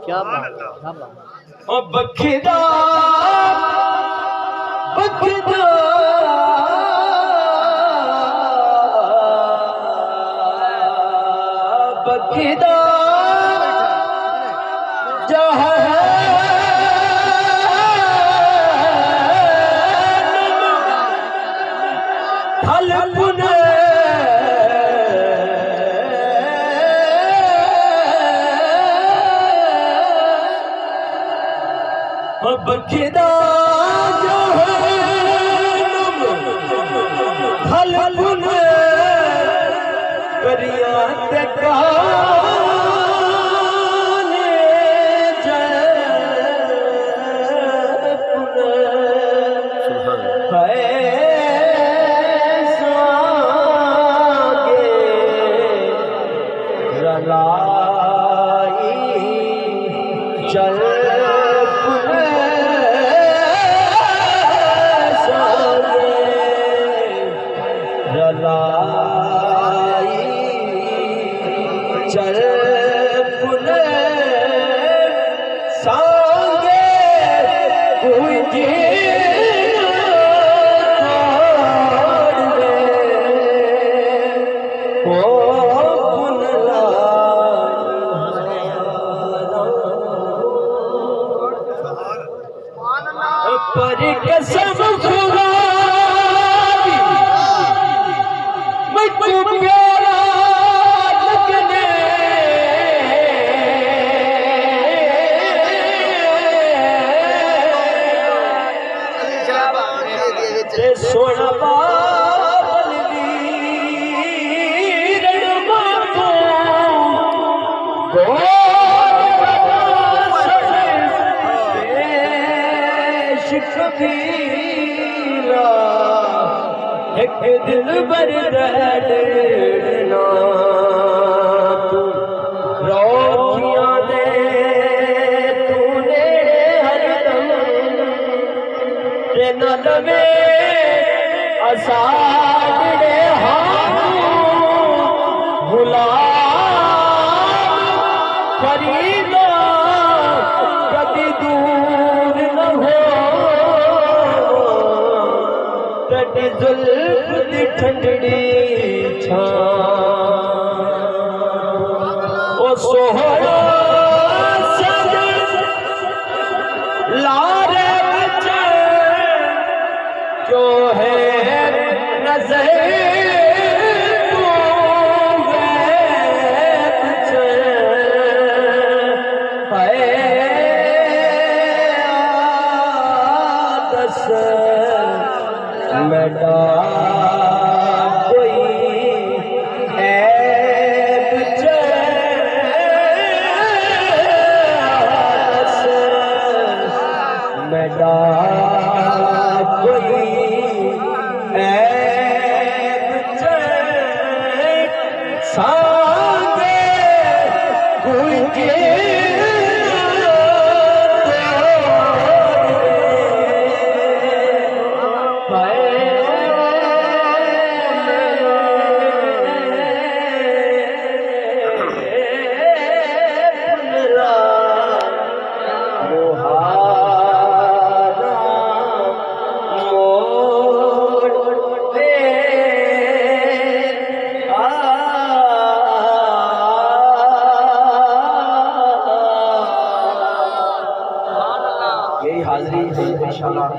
क्या बात है, क्या बात है। ओ बखदा बखदा बखदा बखदा थल पुन करिया ते काने जपुन है स्वागे रलाई चल चल पुन सांगे गुंजे ओ पुनला पर कसम खुदा सोना बाबल वीर मातो गोश कबीरा एक दिल बर दर्दना रोखियां दे तूने हरदम ते न लवे असाड़े गुलाम फरीदा कभी दूर न हो कभी जुल्फ दी ठंडी छां ओ सोहरा सजन लारे बचे जो है नजर मेरा कोई ऐब मेरा कोई सांगे गुंजे हाजिरी है इंशाअल्लाह।